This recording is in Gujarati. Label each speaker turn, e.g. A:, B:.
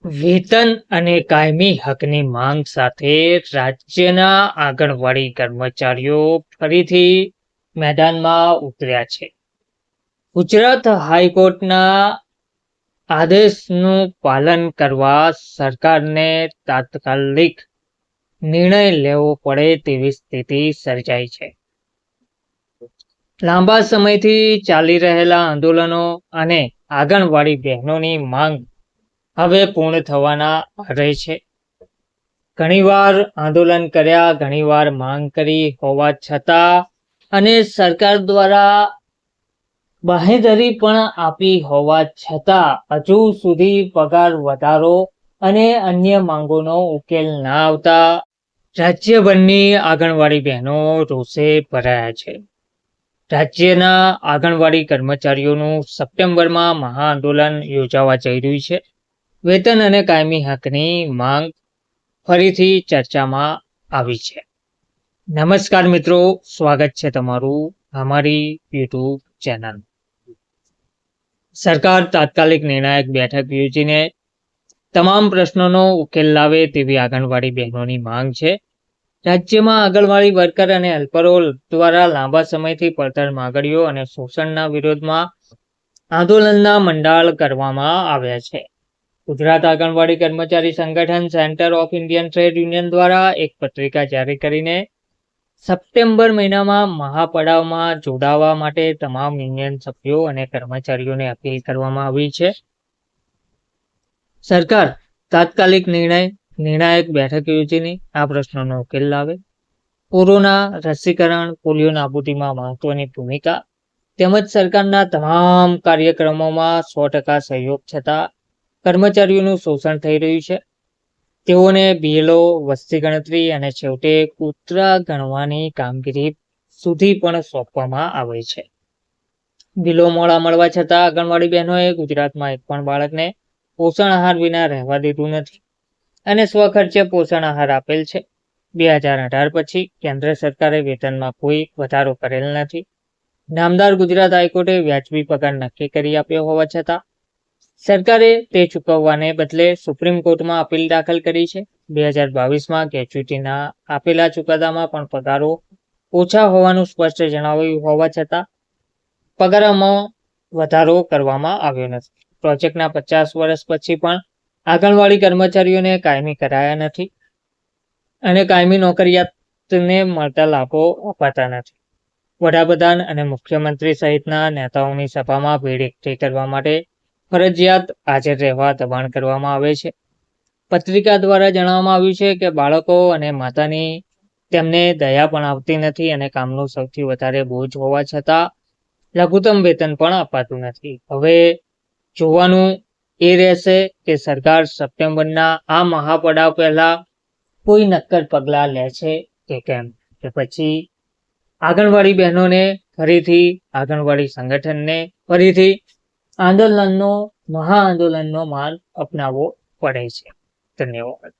A: વેતન અને કાયમી હકની માંગ સાથે રાજ્યના આંગણવાડી કર્મચારીઓ ફરીથી મેદાનમાં ઉતર્યા છે. ગુજરાત હાઈકોર્ટના આદેશનું પાલન કરવા સરકારને તાત્કાલિક નિર્ણય લેવો પડે તેવી સ્થિતિ સર્જાઈ છે. લાંબા સમયથી ચાલી રહેલા આંદોલનો અને આંગણવાડી બહેનોની માંગ હવે પૂર્ણ થવાના આરે છે. ઘણીવાર આંદોલન કર્યા, ઘણીવાર માંગ કરી હોવા છતાં અને સરકાર દ્વારા બાંહેધરી પણ આપી હોવા છતાં હજુ સુધી પગાર વધારો અને અન્ય માંગોનો ઉકેલ ના આવતા રાજ્યભરની આંગણવાડી બહેનો રોષે ભરાયા છે. રાજ્યના આંગણવાડી કર્મચારીઓનું સપ્ટેમ્બરમાં મહાઆંદોલન યોજાવા જઈ રહ્યું છે. વેતન અને કાયમી હકની માંગ ફરીથી ચર્ચામાં આવી છે. નમસ્કાર મિત્રો, સ્વાગત છે તમારું અમારી યુટ્યુબ ચેનલ. સરકાર તાત્કાલિક નિર્ણાયક બેઠક યોજીને તમામ પ્રશ્નોનો ઉકેલ લાવે તેવી આંગણવાડી બહેનોની માંગ છે. રાજ્યમાં આંગણવાડી વર્કર અને હેલ્પરો દ્વારા લાંબા સમયથી પડતર માંગણીઓ અને શોષણના વિરોધમાં આંદોલનના મંડાણ કરવામાં આવ્યા છે. ગુજરાત આંગણવાડી કર્મચારી સંગઠન centre of Indian trade union દ્વારા એક પત્રિકા જારી કરીને સપ્ટેમ્બર મહિનામાં મહાપડાવમાં જોડાવા માટે તમામ યુનિયન સભ્યો અને કર્મચારીઓને અપીલ કરવામાં આવી છે. સરકાર તાત્કાલિક નિર્ણાયક બેઠક યોજીને આ પ્રશ્નોનો ઉકેલ લાવે. કોરોના રસીકરણ, પોલિયો નાબૂદીમાં મહત્વની ભૂમિકા તેમજ સરકારના તમામ કાર્યક્રમોમાં 100% સહયોગ છતાં કર્મચારીઓનું શોષણ થઈ રહ્યું છે. તેઓને બીએલઓ, વસ્તી ગણતરી અને છેવટે કૂતરા ગણવાની કામગીરી સુધી પણ સોંપવામાં આવે છે. બિલો મોડા મળવા છતાં આંગણવાડી બહેનોએ ગુજરાતમાં એક પણ બાળકને પોષણ આહાર વિના રહેવા દીધું નથી અને સ્વખર્ચે પોષણ આહાર આપેલ છે. 2018 પછી કેન્દ્ર સરકારે વેતનમાં કોઈ વધારો કરેલ નથી. નામદાર ગુજરાત હાઈકોર્ટે વ્યાજબી પગાર નક્કી કરી આપ્યો હોવા છતાં સરકારે તે ચૂકવવાને બદલે સુપ્રીમ કોર્ટમાં અપીલ દાખલ કરી છે. 2022માં ગ્રેચ્યુટીના આપેલા ચુકાદામાં પણ પગારો ઓછા હોવાનું સ્પષ્ટ જણાવ્યું હોવા છતાં પગારમાં વધારો કરવામાં આવ્યો નથી. પ્રોજેક્ટના 50 વર્ષ પછી પણ આંગણવાડી કર્મચારીઓને કાયમી કરાયા નથી અને કાયમી નોકરિયાતને મળતા લાભો અપાતા નથી. વડાપ્રધાન અને મુખ્યમંત્રી સહિતના નેતાઓની સભામાં ભીડ એકઠી કરવા માટે ફરજિયાત હાજર રહેવા દબાણ કરવામાં આવે છે. પત્રિકા દ્વારા જણાવવામાં આવ્યું છે કે બાળકો અને માતાની તેમને દયા પણ આવતી નથી અને કામનું સૌથી વધારે બોજ હોવા છતાં લઘુત્તમ વેતન પણ અપાતું નથી. હવે જોવાનું એ રહેશે કે સરકાર સપ્ટેમ્બરના આ મહાપડાવ પહેલા કોઈ નક્કર પગલાં લે છે કે કેમ, કે પછી આંગણવાડી બહેનોને ફરીથી આંગણવાડી સંગઠનને ફરીથી મહાઆંદોલનનો માર્ગ અપનાવવો પડે છે. ધન્યવાદ.